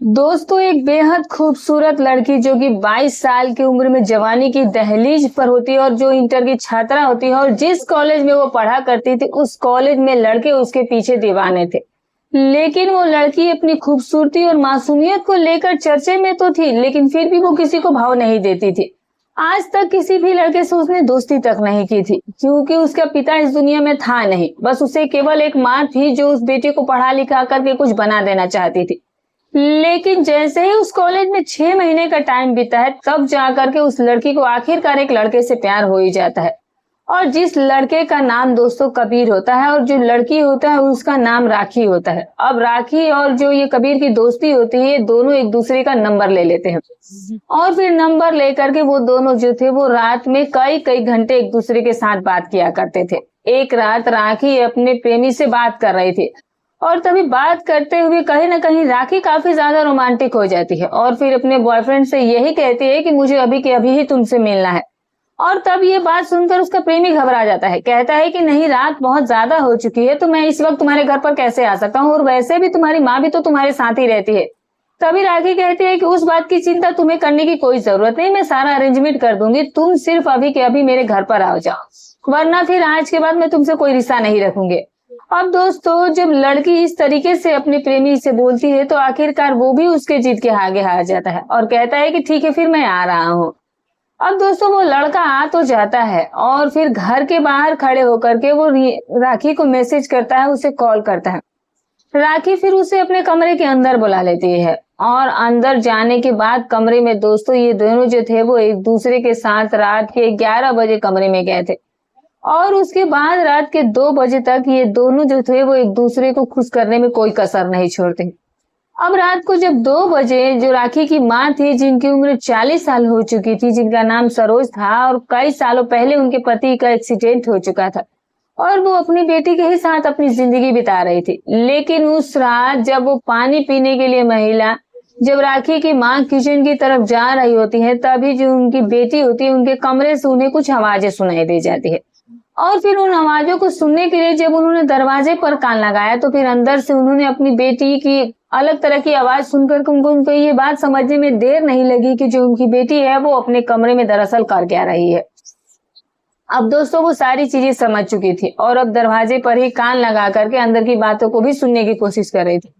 दोस्तों, एक बेहद खूबसूरत लड़की जो कि 22 साल की उम्र में जवानी की दहलीज पर होती है और जो इंटर की छात्रा होती है और जिस कॉलेज में वो पढ़ा करती थी उस कॉलेज में लड़के उसके पीछे दीवाने थे। लेकिन वो लड़की अपनी खूबसूरती और मासूमियत को लेकर चर्चे में तो थी, लेकिन फिर भी वो किसी को भाव नहीं देती थी। आज तक किसी भी लड़के से उसने दोस्ती तक नहीं की थी, क्योंकि उसका पिता इस दुनिया में था नहीं। बस उसे केवल एक माँ थी जो उस बेटे को पढ़ा लिखा करके कुछ बना देना चाहती थी। लेकिन जैसे ही उस कॉलेज में 6 महीने का टाइम बीता है, तब जाकर के उस लड़की को आखिरकार एक लड़के से प्यार हो ही जाता है। और जिस लड़के का नाम दोस्तों कबीर होता है और जो लड़की होता है उसका नाम राखी होता है। अब राखी और जो ये कबीर की दोस्ती होती है, ये दोनों एक दूसरे का नंबर ले लेते हैं और फिर नंबर लेकर के वो दोनों जो थे वो रात में कई कई घंटे एक दूसरे के साथ बात किया करते थे। एक रात राखी अपने प्रेमी से बात कर रही थी और तभी बात करते हुए कहीं ना कहीं राखी काफी ज्यादा रोमांटिक हो जाती है और फिर अपने बॉयफ्रेंड से यही कहती है कि मुझे अभी के अभी ही तुमसे मिलना है। और तब ये बात सुनकर उसका प्रेमी घबरा जाता है, कहता है कि नहीं, रात बहुत ज्यादा हो चुकी है तो मैं इस वक्त तुम्हारे घर पर कैसे आ सकता हूँ, और वैसे भी तुम्हारी माँ भी तो तुम्हारे साथ ही रहती है। तभी राखी कहती है कि उस बात की चिंता तुम्हें करने की कोई जरूरत नहीं, मैं सारा अरेंजमेंट कर दूंगी, तुम सिर्फ अभी के अभी मेरे घर पर आओ जाओ, वरना फिर आज के बाद मैं तुमसे कोई रिश्ता नहीं रखूंगी। अब दोस्तों, जब लड़की इस तरीके से अपने प्रेमी से बोलती है तो आखिरकार वो भी उसके जिद के आगे हार जाता है और कहता है कि ठीक है, फिर मैं आ रहा हूँ। अब दोस्तों, वो लड़का आ तो जाता है और फिर घर के बाहर खड़े होकर के वो राखी को मैसेज करता है, उसे कॉल करता है। राखी फिर उसे अपने कमरे के अंदर बुला लेती है और अंदर जाने के बाद कमरे में दोस्तों ये दोनों जो थे वो एक दूसरे के साथ रात के 11 बजे कमरे में गए थे और उसके बाद रात के 2 बजे तक ये दोनों जो थे वो एक दूसरे को खुश करने में कोई कसर नहीं छोड़ते। अब रात को जब 2 बजे जो राखी की माँ थी, जिनकी उम्र 40 साल हो चुकी थी, जिनका नाम सरोज था और कई सालों पहले उनके पति का एक्सीडेंट हो चुका था और वो अपनी बेटी के ही साथ अपनी जिंदगी बिता रही थी। लेकिन उस रात जब वो पानी पीने के लिए महिला जब राखी की माँ किचन की तरफ जा रही होती है, तभी जो उनकी बेटी होती है उनके कमरे से उन्हें कुछ आवाजें सुनाई दे जाती है और फिर उन आवाजों को सुनने के लिए जब उन्होंने दरवाजे पर कान लगाया तो फिर अंदर से उन्होंने अपनी बेटी की अलग तरह की आवाज सुनकर उनको ये बात समझने में देर नहीं लगी कि जो उनकी बेटी है वो अपने कमरे में दरअसल कर क्या रही है। अब दोस्तों, वो सारी चीजें समझ चुकी थी और अब दरवाजे पर ही कान लगा करके अंदर की बातों को भी सुनने की कोशिश कर रही थी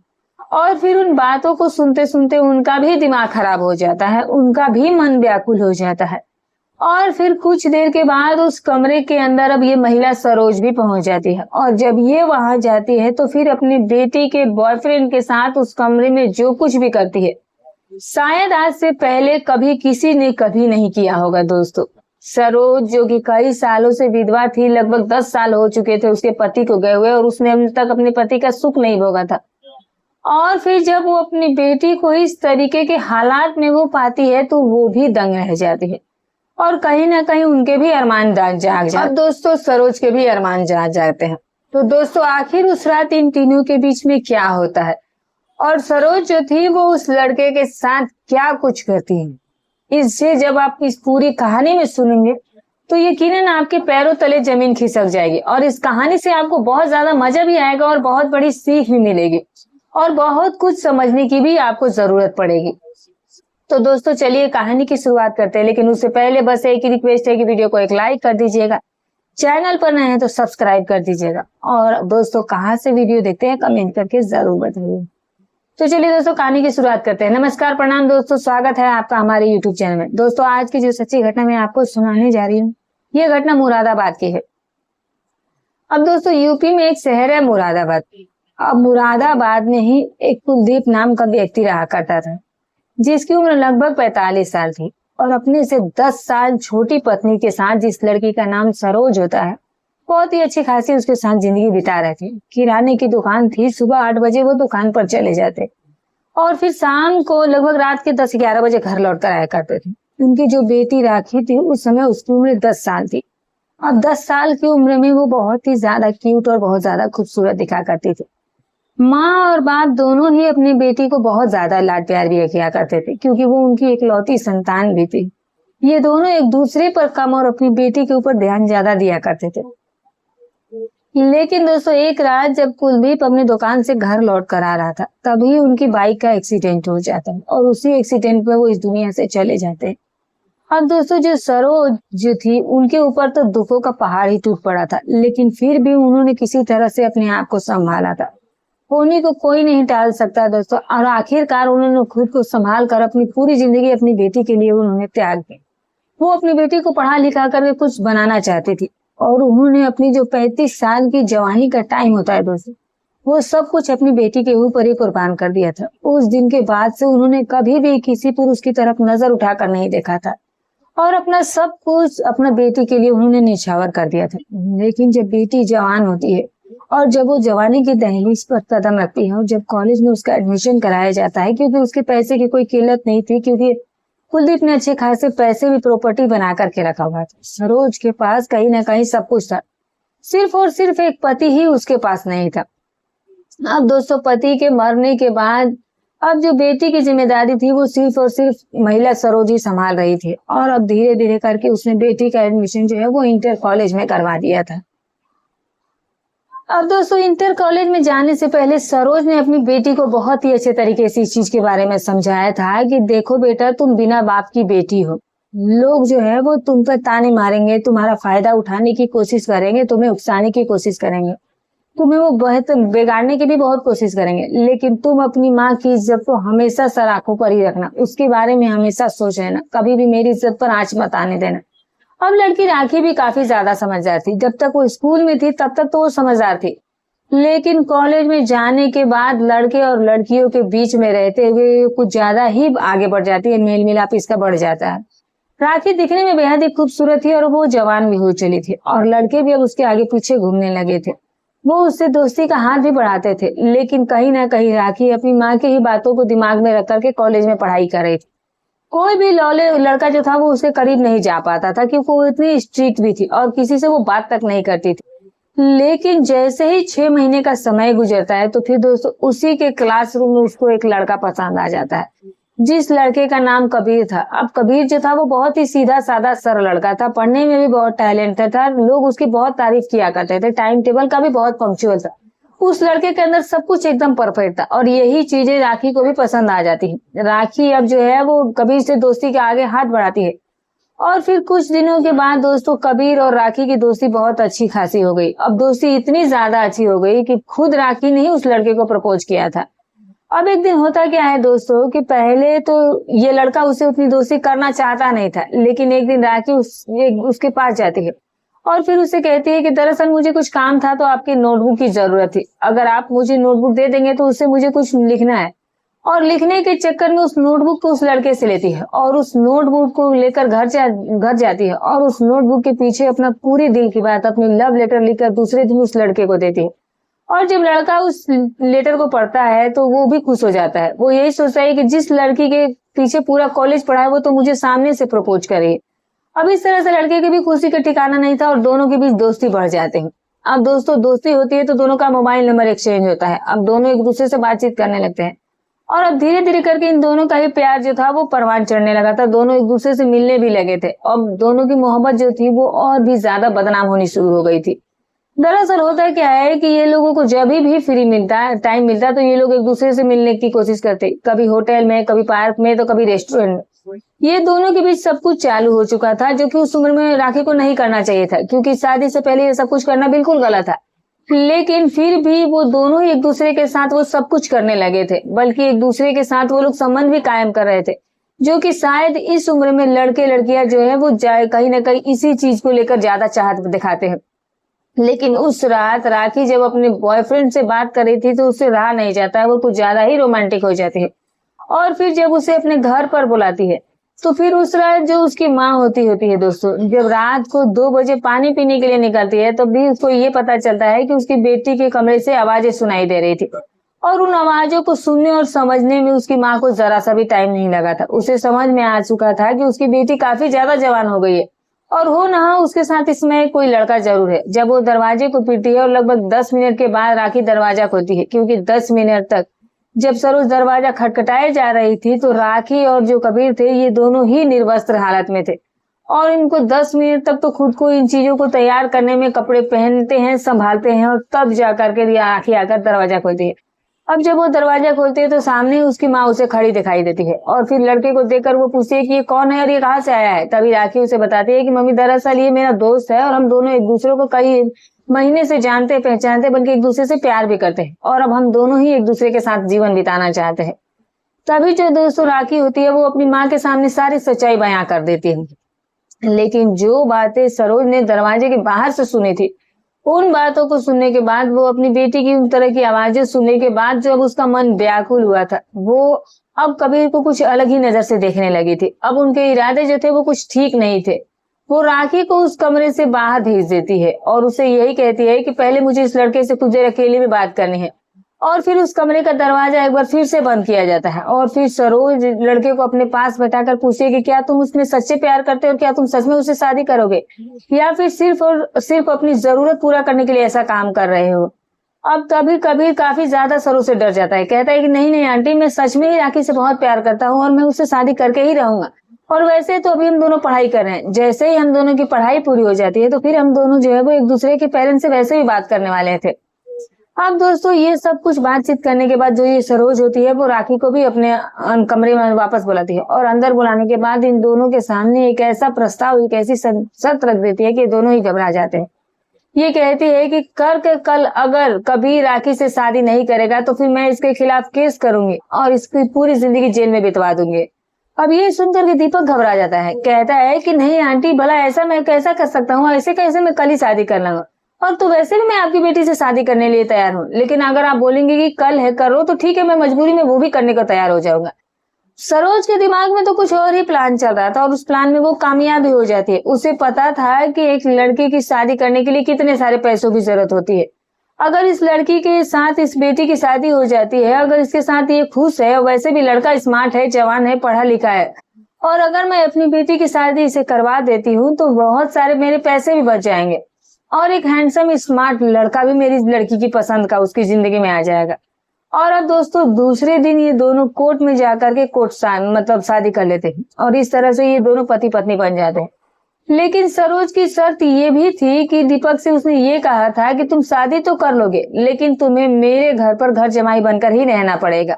और फिर उन बातों को सुनते सुनते उनका भी दिमाग खराब हो जाता है, उनका भी मन व्याकुल हो जाता है। और फिर कुछ देर के बाद उस कमरे के अंदर अब ये महिला सरोज भी पहुंच जाती है और जब ये वहां जाती है तो फिर अपनी बेटी के बॉयफ्रेंड के साथ उस कमरे में जो कुछ भी करती है, शायद आज से पहले कभी किसी ने कभी नहीं किया होगा। दोस्तों, सरोज जो कि कई सालों से विधवा थी, लगभग 10 साल हो चुके थे उसके पति को गए हुए और उसने अभी तक अपने पति का सुख नहीं भोगा था। और फिर जब वो अपनी बेटी को इस तरीके के हालात में वो पाती है तो वो भी दंग रह जाती है और कहीं ना कहीं उनके भी अरमान जाग जाते हैं। अब दोस्तों, सरोज के भी अरमान जाग जाते हैं। तो दोस्तों, आखिर उस रात इन तीनों के बीच में क्या होता है और सरोज जो थी वो उस लड़के के साथ क्या कुछ करती है, इससे जब आप इस पूरी कहानी में सुनेंगे तो यकीनन आपके पैरों तले जमीन खिसक जाएगी और इस कहानी से आपको बहुत ज्यादा मजा भी आएगा और बहुत बड़ी सीख भी मिलेगी और बहुत कुछ समझने की भी आपको जरूरत पड़ेगी। तो दोस्तों, चलिए कहानी की शुरुआत करते हैं, लेकिन उससे पहले बस एक ही रिक्वेस्ट है कि वीडियो को एक लाइक कर दीजिएगा, चैनल पर नए हैं तो सब्सक्राइब कर दीजिएगा और दोस्तों कहाँ से वीडियो देखते हैं कमेंट करके जरूर बताइए। तो चलिए दोस्तों, कहानी की शुरुआत करते हैं। नमस्कार, प्रणाम दोस्तों, स्वागत है आपका हमारे यूट्यूब चैनल में। दोस्तों, आज की जो सच्ची घटना मैं आपको सुनाने जा रही हूँ, ये घटना मुरादाबाद की है। अब दोस्तों, यूपी में एक शहर है मुरादाबाद। अब मुरादाबाद में ही एक कुलदीप नाम का व्यक्ति रहा करता था, जिसकी उम्र लगभग 45 साल थी और अपने से 10 साल छोटी पत्नी के साथ, जिस लड़की का नाम सरोज होता है, बहुत ही अच्छी खासी उसके साथ जिंदगी बिता रहे थे। किराने की दुकान थी, सुबह 8 बजे वो दुकान पर चले जाते और फिर शाम को लगभग रात के 10-11 बजे घर लौट कर आया करते थे। उनकी जो बेटी राखी थी उस समय उसकी उम्र 10 साल थी और 10 साल की उम्र में वो बहुत ही ज्यादा क्यूट और बहुत ज्यादा खूबसूरत दिखा करती थी। माँ और बाप दोनों ही अपनी बेटी को बहुत ज्यादा लाड प्यार भी किया करते थे, क्योंकि वो उनकी इकलौती संतान भी थी। ये दोनों एक दूसरे पर कम और अपनी बेटी के ऊपर ध्यान ज्यादा दिया करते थे। लेकिन दोस्तों एक रात जब कुलदीप अपनी दुकान से घर लौट कर आ रहा था, तभी उनकी बाइक का एक्सीडेंट हो जाता है और उसी एक्सीडेंट में वो इस दुनिया से चले जाते हैं। अब दोस्तों जो सरोज जो थी उनके ऊपर तो दुखों का पहाड़ ही टूट पड़ा था, लेकिन फिर भी उन्होंने किसी तरह से अपने आप को संभाला था। होनी को कोई नहीं टाल सकता दोस्तों, और आखिरकार उन्होंने खुद को संभाल कर अपनी पूरी जिंदगी अपनी बेटी के लिए उन्होंने त्याग दी। वो अपनी बेटी को पढ़ा लिखा करके कुछ बनाना चाहती थी और उन्होंने अपनी जो 35 साल की जवानी का टाइम होता है दोस्तों, वो सब कुछ अपनी बेटी के ऊपर ही कुर्बान कर दिया था। उस दिन के बाद से उन्होंने कभी भी किसी पुरुष की तरफ नजर उठाकर नहीं देखा था और अपना सब कुछ अपना बेटी के लिए उन्होंने निछावर कर दिया था। लेकिन जब बेटी जवान होती है और जब वो जवानी की दहलीज पर कदम रखती है और जब कॉलेज में उसका एडमिशन कराया जाता है, क्योंकि उसके पैसे की कोई किल्लत नहीं थी, क्योंकि कुलदीप ने अच्छे खासे पैसे भी प्रॉपर्टी बना करके रखा हुआ था। सरोज के पास कहीं ना कहीं सब कुछ था, सिर्फ और सिर्फ एक पति ही उसके पास नहीं था। अब दोस्तों पति के मरने के बाद अब जो बेटी की जिम्मेदारी थी वो सिर्फ और सिर्फ महिला सरोज ही संभाल रही थी और अब धीरे धीरे करके उसने बेटी का एडमिशन जो है वो इंटर कॉलेज में करवा दिया था। अब दोस्तों इंटर कॉलेज में जाने से पहले सरोज ने अपनी बेटी को बहुत ही अच्छे तरीके से इस चीज के बारे में समझाया था कि देखो बेटा, तुम बिना बाप की बेटी हो, लोग जो है वो तुम पर ताने मारेंगे, तुम्हारा फायदा उठाने की कोशिश करेंगे, तुम्हें उकसाने की कोशिश करेंगे, तुम्हें वो बहुत बिगाड़ने की भी बहुत कोशिश करेंगे, लेकिन तुम अपनी माँ की इज्जत को हमेशा सर आंखों पर ही रखना, उसके बारे में हमेशा सोच लेना, कभी भी मेरी इज्जत पर आंच मत आने देना। अब लड़की राखी भी काफी ज्यादा समझदार थी। जब तक वो स्कूल में थी तब तक तो वो समझदार थी, लेकिन कॉलेज में जाने के बाद लड़के और लड़कियों के बीच में रहते हुए कुछ ज्यादा ही आगे बढ़ जाती है, मेल मिलाप इसका बढ़ जाता है। राखी दिखने में बेहद ही खूबसूरत थी और वो जवान भी हो चली थी और लड़के भी अब उसके आगे पीछे घूमने लगे थे। वो उससे दोस्ती का हाथ भी बढ़ाते थे, लेकिन कहीं ना कहीं राखी अपनी माँ की ही बातों को दिमाग में रख करके कॉलेज में पढ़ाई कर रही थी। कोई भी लौले लड़का जो था वो उसके करीब नहीं जा पाता था, क्योंकि वो इतनी स्ट्रिक्ट भी थी और किसी से वो बात तक नहीं करती थी। लेकिन जैसे ही 6 महीने का समय गुजरता है तो फिर दोस्तों उसी के क्लासरूम में उसको एक लड़का पसंद आ जाता है, जिस लड़के का नाम कबीर था। अब कबीर जो था वो बहुत ही सीधा साधा सरल लड़का था, पढ़ने में भी बहुत टैलेंटेड था, लोग उसकी बहुत तारीफ किया करते थे, टाइम टेबल का भी बहुत पंक्चुअल था। उस लड़के के अंदर सब कुछ एकदम परफेक्ट था और यही चीजें राखी को भी पसंद आ जाती है। राखी अब जो है वो कबीर से दोस्ती के आगे हाथ बढ़ाती है और फिर कुछ दिनों के बाद दोस्तों कबीर और राखी की दोस्ती बहुत अच्छी खासी हो गई। अब दोस्ती इतनी ज्यादा अच्छी हो गई कि खुद राखी ने ही उस लड़के को प्रपोज किया था। अब एक दिन होता क्या है दोस्तों कि पहले तो ये लड़का उससे उतनी दोस्ती करना चाहता नहीं था, लेकिन एक दिन राखी उसके पास जाती है और फिर उससे कहती है कि दरअसल मुझे कुछ काम था तो आपकी नोटबुक की जरूरत थी, अगर आप मुझे नोटबुक दे देंगे तो उससे मुझे कुछ लिखना है। और लिखने के चक्कर में उस नोटबुक को उस लड़के से लेती है और उस नोटबुक को लेकर घर जाती है और उस नोटबुक के पीछे अपना पूरी दिल की बात, अपनी लव लेटर लिखकर दूसरे दिन उस लड़के को देती है। और जब लड़का उस लेटर को पढ़ता है तो वो भी खुश हो जाता है। वो यही सोचता है कि जिस लड़की के पीछे पूरा कॉलेज पढ़ा है वो तो मुझे सामने से प्रपोज करे। अब इस तरह से लड़के की भी खुशी का ठिकाना नहीं था और दोनों के बीच दोस्ती बढ़ जाते हैं। अब दोस्तों दोस्ती होती है तो दोनों का मोबाइल नंबर एक्सचेंज होता है, अब दोनों एक दूसरे से बातचीत करने लगते हैं और अब धीरे धीरे करके इन दोनों का ही प्यार जो था वो परवान चढ़ने लगा था। दोनों एक दूसरे से मिलने भी लगे थे और दोनों की मोहब्बत जो थी वो और भी ज्यादा बदनाम होनी शुरू हो गई थी। दरअसल होता क्या है कि ये लोगों को जब भी फ्री मिलता है, टाइम मिलता है, तो ये लोग एक दूसरे से मिलने की कोशिश करते, कभी होटल में, कभी पार्क में, तो कभी रेस्टोरेंट में। ये दोनों के बीच सब कुछ चालू हो चुका था, जो कि उस उम्र में राखी को नहीं करना चाहिए था, क्योंकि शादी से पहले ये सब कुछ करना बिल्कुल गलत था। लेकिन फिर भी वो दोनों ही एक दूसरे के साथ वो सब कुछ करने लगे थे, बल्कि एक दूसरे के साथ वो लोग संबंध भी कायम कर रहे थे, जो कि शायद इस उम्र में लड़के लड़कियां जो है वो कहीं ना कहीं इसी चीज को लेकर ज्यादा चाहत दिखाते हैं। लेकिन उस रात राखी जब अपने बॉयफ्रेंड से बात कर रही थी तो उससे रहा नहीं जाता है, वो कुछ ज्यादा ही रोमांटिक हो जाती है और फिर जब उसे अपने घर पर बुलाती है तो फिर उस रात जो उसकी माँ होती है दोस्तों, जब रात को 2 बजे पानी पीने के लिए निकलती है तो भी उसको ये पता चलता है कि उसकी बेटी के कमरे से आवाजें सुनाई दे रही थी और उन आवाजों को सुनने और समझने में उसकी माँ को जरा सा भी टाइम नहीं लगा था। उसे समझ में आ चुका था कि उसकी बेटी काफी ज्यादा जवान हो गई है और हो ना हो उसके साथ इसमें कोई लड़का जरूर है। जब वो दरवाजे को पीटती है और लगभग 10 मिनट के बाद राखी दरवाजा खोलती है, क्योंकि 10 मिनट तक जब सरोज दरवाजा खटखटाए जा रही थी तो राखी और जो कबीर थे ये दोनों ही निर्वस्त्र हालत में थे और इनको 10 मिनट तक तो खुद को इन चीजों को तैयार करने में, कपड़े पहनते हैं, संभालते हैं, और तब जा करके राखी आकर दरवाजा खोलती है। अब जब वो दरवाजा खोलती है तो सामने उसकी माँ उसे खड़ी दिखाई देती है, और फिर लड़के को देखकर वो पूछती है कि ये कौन है और ये कहाँ से आया है। तभी राखी उसे बताती है कि मम्मी, दरअसल ये मेरा दोस्त है और हम दोनों एक दूसरे को कई महीने से जानते पहचानते, बल्कि एक दूसरे से प्यार भी करते हैं, और अब हम दोनों ही एक दूसरे के साथ जीवन बिताना चाहते हैं। तभी जो दोस्तों राखी होती है वो अपनी माँ के सामने सारी सच्चाई बयां कर देती है। लेकिन जो बातें सरोज ने दरवाजे के बाहर से सुनी थी, उन बातों को सुनने के बाद, वो अपनी बेटी की उन तरह की आवाजें सुनने के बाद जब उसका मन व्याकुल हुआ था, वो अब कबीर को कुछ अलग ही नजर से देखने लगी थी। अब उनके इरादे जो थे वो कुछ ठीक नहीं थे। वो राखी को उस कमरे से बाहर भेज देती है और उसे यही कहती है कि पहले मुझे इस लड़के से कुछ देर अकेले में बात करनी है। और फिर उस कमरे का दरवाजा एक बार फिर से बंद किया जाता है, और फिर सरोज लड़के को अपने पास बैठाकर पूछती है कि क्या तुम उसमें सच्चे प्यार करते हो, और क्या तुम सच में उससे शादी करोगे, या फिर सिर्फ और सिर्फ अपनी जरूरत पूरा करने के लिए ऐसा काम कर रहे हो। अब तभी कबीर काफी ज्यादा सरोज से डर जाता है। कहता है कि नहीं नहीं आंटी, मैं सच में ही राखी से बहुत प्यार करता हूँ और मैं उससे शादी करके ही रहूंगा। और वैसे तो अभी हम दोनों पढ़ाई कर रहे हैं, जैसे ही हम दोनों की पढ़ाई पूरी हो जाती है तो फिर हम दोनों जो है वो एक दूसरे के पेरेंट्स से वैसे भी बात करने वाले थे। अब दोस्तों ये सब कुछ बातचीत करने के बाद जो ये सरोज होती है वो राखी को भी अपने कमरे में वापस बुलाती है, और अंदर बुलाने के बाद इन दोनों के सामने एक ऐसा प्रस्ताव, एक ऐसी शर्त रख देती है कि दोनों ही घबरा जाते हैं। ये कहती है कि कल अगर कभी राखी से शादी नहीं करेगा तो फिर मैं इसके खिलाफ केस करूंगी और इसकी पूरी जिंदगी जेल में बितवा दूंगी। अब ये सुनकर के दीपक घबरा जाता है। कहता है कि नहीं आंटी, भला ऐसा मैं कैसा कर सकता हूँ, ऐसे कैसे मैं कल ही शादी कर लूंगा, और तो वैसे भी मैं आपकी बेटी से शादी करने के लिए तैयार हूँ, लेकिन अगर आप बोलेंगे कि कल है करो तो ठीक है, मैं मजबूरी में वो भी करने को तैयार हो जाऊंगा। सरोज के दिमाग में तो कुछ और ही प्लान चल रहा था, और उस प्लान में वो कामयाब भी हो जाती है। उसे पता था कि एक लड़की की शादी करने के लिए कितने सारे पैसों की जरूरत होती है। अगर इस लड़की के साथ इस बेटी की शादी हो जाती है, अगर इसके साथ ये खुश है, वैसे भी लड़का स्मार्ट है, जवान है, पढ़ा लिखा है, और अगर मैं अपनी बेटी की शादी इसे करवा देती हूँ तो बहुत सारे मेरे पैसे भी बच जाएंगे, और एक हैंडसम स्मार्ट लड़का भी मेरी लड़की की पसंद का उसकी जिंदगी में आ जाएगा। और अब दोस्तों दूसरे दिन ये दोनों कोर्ट में जाकर के मतलब शादी कर लेते हैं, और इस तरह से ये दोनों पति पत्नी बन जाते हैं। लेकिन सरोज की शर्त ये भी थी कि दीपक से उसने ये कहा था कि तुम शादी तो कर लोगे, लेकिन तुम्हें मेरे घर पर घर जमाई बनकर ही रहना पड़ेगा,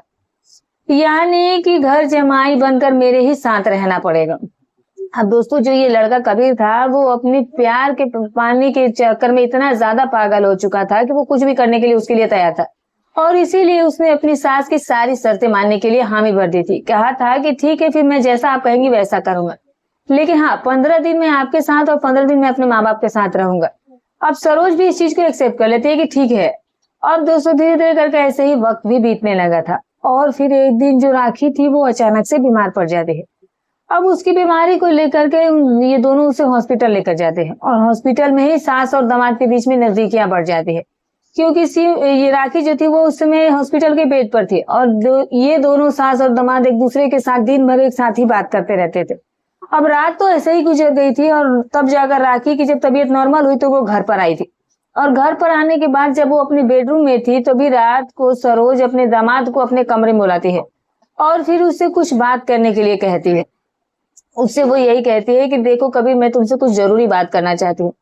यानी कि घर जमाई बनकर मेरे ही साथ रहना पड़ेगा। अब दोस्तों जो ये लड़का कबीर था वो अपने प्यार के पाने के चक्कर में इतना ज्यादा पागल हो चुका था कि वो कुछ भी करने के लिए उसके लिए तैयार था, और इसीलिए उसने अपनी सास की सारी शर्तें मानने के लिए हामी भर दी थी। कहा था कि ठीक है, फिर मैं जैसा आप कहेंगी वैसा करूंगा, लेकिन हाँ 15 दिन मैं आपके साथ और 15 दिन मैं अपने माँ बाप के साथ रहूंगा। अब सरोज भी इस चीज को एक्सेप्ट कर लेती है कि ठीक है। अब दोस्तों धीरे धीरे करके ऐसे ही वक्त भी बीतने लगा था, और फिर एक दिन जो राखी थी वो अचानक से बीमार पड़ जाती है। अब उसकी बीमारी को लेकर के ये दोनों उसे हॉस्पिटल लेकर जाते हैं, और हॉस्पिटल में ही सास और दामाद के बीच में नजदीकियां बढ़ जाती है, क्योंकि ये राखी जो थी वो उस समय हॉस्पिटल के बेड पर थी, और ये दोनों सास और दामाद एक दूसरे के साथ दिन भर एक साथ ही बात करते रहते थे। अब रात तो ऐसे ही गुजर गई थी, और तब जाकर राखी की जब तबीयत नॉर्मल हुई तो वो घर पर आई थी, और घर पर आने के बाद जब वो अपने बेडरूम में थी तो भी रात को सरोज अपने दामाद को अपने कमरे में बुलाती है, और फिर उससे कुछ बात करने के लिए कहती है। उससे वो यही कहती है कि देखो कभी मैं तुमसे कुछ जरूरी बात करना चाहती हूँ,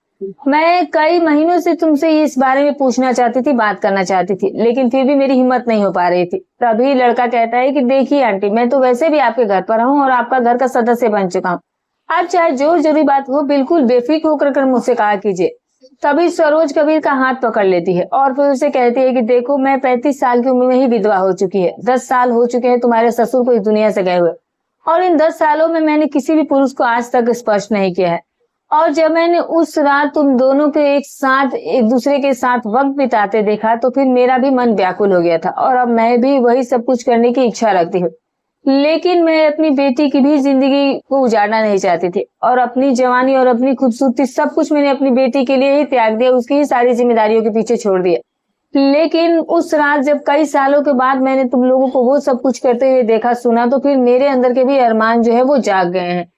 मैं कई महीनों से तुमसे इस बारे में पूछना चाहती थी, बात करना चाहती थी, लेकिन फिर भी मेरी हिम्मत नहीं हो पा रही थी। तभी लड़का कहता है कि देखिए आंटी, मैं तो वैसे भी आपके घर पर हूँ और आपका घर का सदस्य बन चुका हूँ, आप चाहे जो जरूरी बात हो बिल्कुल बेफिक्र होकर मुझसे कहा कीजिए। तभी सरोज कबीर का हाथ पकड़ लेती है, और फिर उसे कहती है कि देखो मैं 35 साल की उम्र में ही विधवा हो चुकी है, 10 साल हो चुके हैं तुम्हारे ससुर को इस दुनिया से गए हुए, और इन 10 सालों में मैंने किसी भी पुरुष को आज तक स्पर्श नहीं किया है। और जब मैंने उस रात तुम दोनों के एक दूसरे के साथ वक्त बिताते देखा तो फिर मेरा भी मन व्याकुल हो गया था, और अब मैं भी वही सब कुछ करने की इच्छा रखती हूँ, लेकिन मैं अपनी बेटी की भी जिंदगी को उजाड़ना नहीं चाहती थी, और अपनी जवानी और अपनी खूबसूरती सब कुछ मैंने अपनी बेटी के लिए ही त्याग दिया, उसकी ही सारी जिम्मेदारियों के पीछे छोड़ दिया। लेकिन उस रात जब कई सालों के बाद मैंने तुम लोगों को वो सब कुछ करते हुए देखा सुना तो फिर मेरे अंदर के भी अरमान जो है वो जाग गए हैं,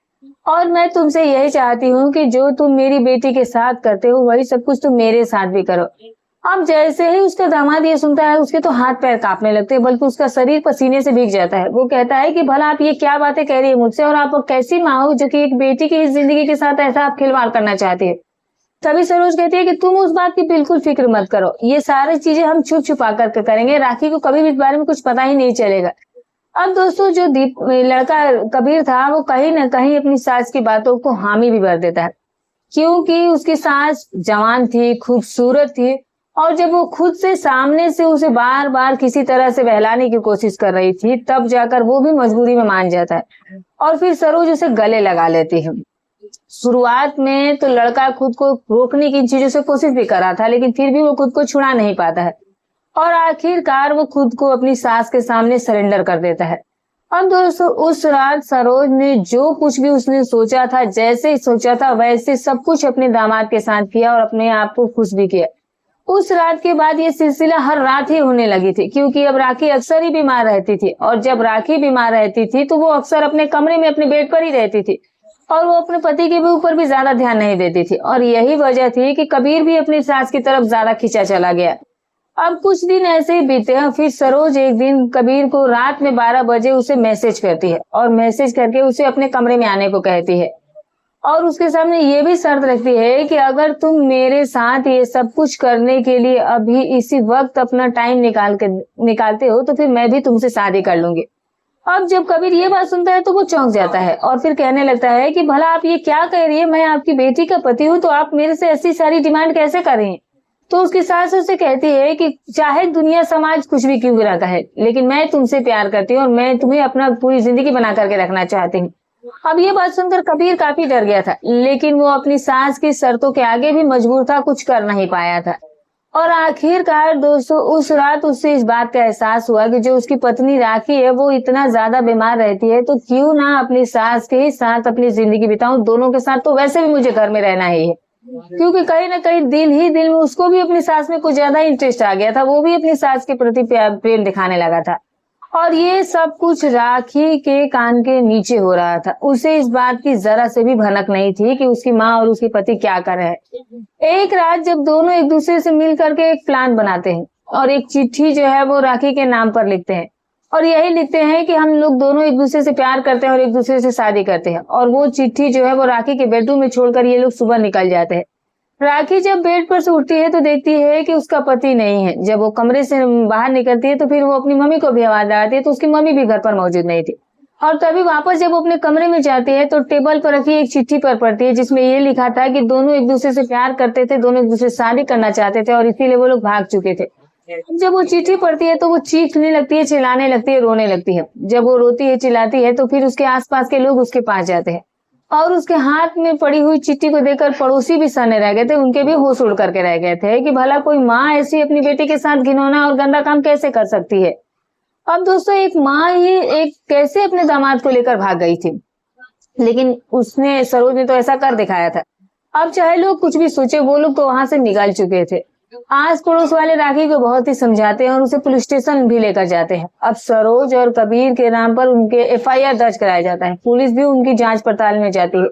और मैं तुमसे यही चाहती हूँ कि जो तुम मेरी बेटी के साथ करते हो वही सब कुछ तुम मेरे साथ भी करो। अब जैसे ही उसका दामाद ये सुनता है, उसके तो हाथ पैर कांपने लगते हैं, बल्कि उसका शरीर पसीने से भीग जाता है। वो कहता है कि भला आप ये क्या बातें कह रही है मुझसे, और आप कैसी माँ हो जो कि एक बेटी की जिंदगी के साथ ऐसा आप खिलवाड़ करना चाहती है। तभी सरोज कहती है कि तुम उस बात की बिल्कुल फिक्र मत करो, ये सारी चीजें हम छुप छुपा करके करेंगे, राखी को कभी भी इस बारे में कुछ पता ही नहीं चलेगा। अब दोस्तों, जो लड़का कबीर था, वो कहीं ना कहीं अपनी सास की बातों को हामी भी भर देता है, क्योंकि उसकी सास जवान थी, खूबसूरत थी, और जब वो खुद से सामने से उसे बार बार किसी तरह से बहलाने की कोशिश कर रही थी, तब जाकर वो भी मजबूरी में मान जाता है और फिर सरोज उसे गले लगा लेती है। शुरुआत में तो लड़का खुद को रोकने की इन चीजों से कोशिश भी कर रहा था, लेकिन फिर भी वो खुद को छुड़ा नहीं पाता है और आखिरकार वो खुद को अपनी सास के सामने सरेंडर कर देता है। अब दोस्तों, उस रात सरोज ने जो कुछ भी उसने सोचा था, जैसे ही सोचा था वैसे सब कुछ अपने दामाद के साथ किया और अपने आप को खुश भी किया। उस रात के बाद ये सिलसिला हर रात ही होने लगी थी, क्योंकि अब राखी अक्सर ही बीमार रहती थी, और जब राखी बीमार रहती थी तो वो अक्सर अपने कमरे में अपने बेड पर ही रहती थी और वो अपने पति के भी ऊपर भी ज्यादा ध्यान नहीं देती थी। और यही वजह थी कि कबीर भी अपनी सास की तरफ ज्यादा खींचा चला गया। अब कुछ दिन ऐसे ही बीते हैं, फिर सरोज एक दिन कबीर को रात में 12 बजे उसे मैसेज करती है और मैसेज करके उसे अपने कमरे में आने को कहती है, और उसके सामने ये भी शर्त रखती है कि अगर तुम मेरे साथ ये सब कुछ करने के लिए अभी इसी वक्त अपना टाइम निकालते हो तो फिर मैं भी तुमसे शादी कर लूंगी। अब जब कबीर ये बात सुनता है तो वो चौंक जाता है और फिर कहने लगता है कि भला आप ये क्या कह रही है, मैं आपकी बेटी का पति हूँ, तो आप मेरे से ऐसी सारी डिमांड कैसे कर रही हैं। तो उसकी सास उसे कहती है कि चाहे दुनिया समाज कुछ भी क्यों ना कहे, लेकिन मैं तुमसे प्यार करती हूँ और मैं तुम्हें अपना पूरी जिंदगी बना करके रखना चाहती हूँ। अब ये बात सुनकर कबीर काफी डर गया था, लेकिन वो अपनी सास की शर्तों के आगे भी मजबूर था, कुछ कर नहीं पाया था। और आखिरकार दोस्तों, उस रात उससे इस बात का एहसास हुआ कि जो उसकी पत्नी राखी है वो इतना ज्यादा बीमार रहती है, तो क्यों ना अपनी सास के साथ अपनी जिंदगी बिताऊं, दोनों के साथ। तो वैसे भी मुझे घर में रहना ही है, क्योंकि कहीं ना कहीं दिल ही दिल में उसको भी अपनी सास में कुछ ज्यादा इंटरेस्ट आ गया था, वो भी अपनी सास के प्रति प्रेम दिखाने लगा था। और ये सब कुछ राखी के कान के नीचे हो रहा था। उसे इस बात की जरा से भी भनक नहीं थी कि उसकी माँ और उसके पति क्या कर रहे हैं। एक रात जब दोनों एक दूसरे से मिल करके एक प्लान बनाते हैं और एक चिट्ठी जो है वो राखी के नाम पर लिखते हैं, और यही लिखते हैं कि हम लोग दोनों एक दूसरे से प्यार करते हैं और एक दूसरे से शादी करते हैं। और वो चिट्ठी जो है वो राखी के बेडरूम में छोड़कर ये लोग सुबह निकल जाते हैं। राखी जब बेड पर से उठती है तो देखती है कि उसका पति नहीं है। जब वो कमरे से बाहर निकलती है तो फिर वो अपनी मम्मी को भी आवाज लगाती है, तो उसकी मम्मी भी घर पर मौजूद नहीं थी। और तभी वापस जब वो अपने कमरे में जाती है तो टेबल पर रखी एक चिट्ठी पर पढ़ती है, जिसमें ये लिखा था कि दोनों एक दूसरे से प्यार करते थे, दोनों एक दूसरे से शादी करना चाहते थे और इसीलिए वो लोग भाग चुके थे। जब वो चिट्ठी पढ़ती है तो वो चीखने लगती है, चिल्लाने लगती है, रोने लगती है। जब वो रोती है, चिल्लाती है, तो फिर उसके आसपास के लोग उसके पास जाते हैं और उसके हाथ में पड़ी हुई चिट्ठी को देखकर पड़ोसी भी सने रह गए थे, उनके भी होश उड़ करके रह गए थे कि भला कोई माँ ऐसी अपनी बेटी के साथ घिनौना और गंदा काम कैसे कर सकती है। अब दोस्तों, एक माँ ही एक कैसे अपने दामाद को लेकर भाग गई थी, लेकिन सरोज ने तो ऐसा कर दिखाया था। अब चाहे लोग कुछ भी सोचे, वो लोग तो वहां से निकल चुके थे। आस पड़ोस वाले राखी को बहुत ही समझाते हैं और उसे पुलिस स्टेशन भी लेकर जाते हैं। अब सरोज और कबीर के नाम पर उनके FIR दर्ज कराया जाता है। पुलिस भी उनकी जांच पड़ताल में जाती है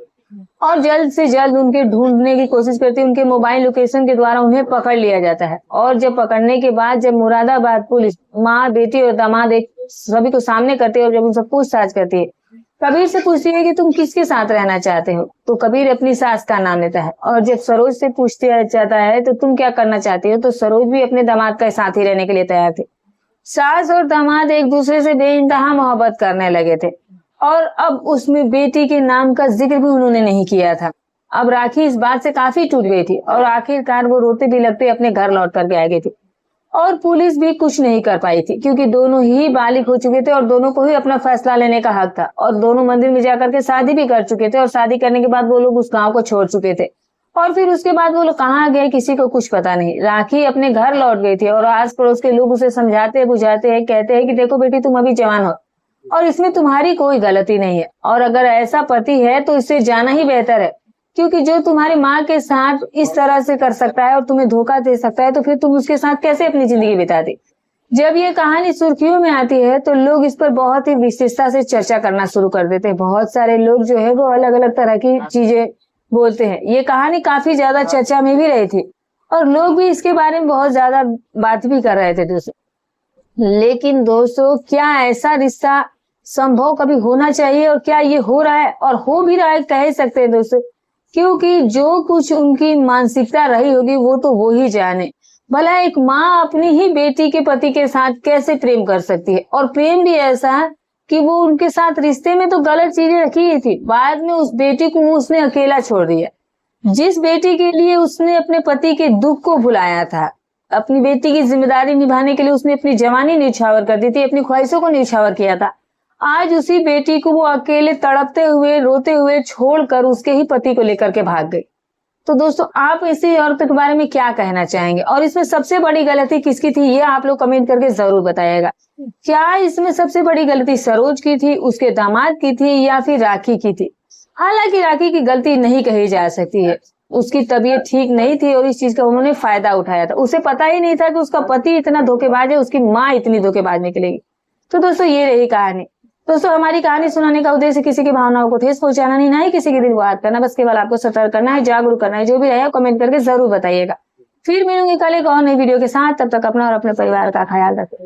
और जल्द से जल्द उनके ढूंढने की कोशिश करती है। उनके मोबाइल लोकेशन के द्वारा उन्हें पकड़ लिया जाता है। और जब पकड़ने के बाद जब मुरादाबाद पुलिस माँ, बेटी और दामाद एक सभी को सामने करती है और जब उनसे पूछताछ करती है, कबीर से पूछती है कि तुम किसके साथ रहना चाहते हो, तो कबीर अपनी सास का नाम लेता है। और जब सरोज से पूछते जाता है तो तुम क्या करना चाहती हो, तो सरोज भी अपने दामाद का साथ ही रहने के लिए तैयार थी। सास और दामाद एक दूसरे से बेइंतहा मोहब्बत करने लगे थे और अब उसमें बेटी के नाम का जिक्र भी उन्होंने नहीं किया था। अब राखी इस बात से काफी टूट गई थी और आखिरकार वो रोते बिलखते अपने घर लौट करके आ गई थी। और पुलिस भी कुछ नहीं कर पाई थी, क्योंकि दोनों ही बालिग हो चुके थे और दोनों को ही अपना फैसला लेने का हक था और दोनों मंदिर में जाकर के शादी भी कर चुके थे और शादी करने के बाद वो लोग उस गांव को छोड़ चुके थे। और फिर उसके बाद वो लोग कहाँ गए किसी को कुछ पता नहीं। राखी अपने घर लौट गई थी और आस पड़ोस के लोग उसे समझाते बुझाते हैं, कहते हैं कि देखो बेटी, तुम अभी जवान हो और इसमें तुम्हारी कोई गलती नहीं है, और अगर ऐसा पति है तो इससे जाना ही बेहतर है, क्योंकि जो तुम्हारी माँ के साथ इस तरह से कर सकता है और तुम्हें धोखा दे सकता है, तो फिर तुम उसके साथ कैसे अपनी जिंदगी बिताती। जब ये कहानी सुर्खियों में आती है तो लोग इस पर बहुत ही विशेषता से चर्चा करना शुरू कर देते हैं। बहुत सारे लोग जो है वो अलग अलग तरह की चीजें बोलते हैं। ये कहानी काफी ज्यादा चर्चा में भी रही थी और लोग भी इसके बारे में बहुत ज्यादा बात भी कर रहे थे दोस्तों। लेकिन दोस्तों, क्या ऐसा रिश्ता संभव कभी होना चाहिए, और क्या ये हो रहा है और हो भी रहा है, कह सकते हैं दोस्तों। क्योंकि जो कुछ उनकी मानसिकता रही होगी वो तो वो ही जाने। भला एक माँ अपनी ही बेटी के पति के साथ कैसे प्रेम कर सकती है, और प्रेम भी ऐसा है कि वो उनके साथ रिश्ते में तो गलत चीजें रखी ही थी, बाद में उस बेटी को उसने अकेला छोड़ दिया। जिस बेटी के लिए उसने अपने पति के दुख को भुलाया था, अपनी बेटी की जिम्मेदारी निभाने के लिए उसने अपनी जवानी न्यौछावर कर दी थी, अपनी ख्वाहिशों को न्यौछावर किया था, आज उसी बेटी को वो अकेले तड़पते हुए रोते हुए छोड़कर उसके ही पति को लेकर के भाग गई। तो दोस्तों, आप ऐसी औरत के बारे में क्या कहना चाहेंगे, और इसमें सबसे बड़ी गलती किसकी थी, ये आप लोग कमेंट करके जरूर बताइएगा। क्या इसमें सबसे बड़ी गलती सरोज की थी, उसके दामाद की थी, या फिर राखी की थी? हालांकि राखी की गलती नहीं कही जा सकती है, उसकी तबीयत ठीक नहीं थी और इस चीज का उन्होंने फायदा उठाया था। उसे पता ही नहीं था कि उसका पति इतना धोखेबाज है, उसकी माँ इतनी धोखेबाज निकलेगी। तो दोस्तों, ये रही कहानी। दोस्तों, हमारी कहानी सुनाने का उद्देश्य किसी की भावनाओं को ठेस पहुंचाना नहीं, ना ही किसी के दिल को आहत करना, बस केवल आपको सतर्क करना है, जागरूक करना है। जो भी रहे कमेंट करके जरूर बताइएगा। फिर मिलूंगी कल एक और नई वीडियो के साथ, तब तक अपना और अपने परिवार का ख्याल रखें।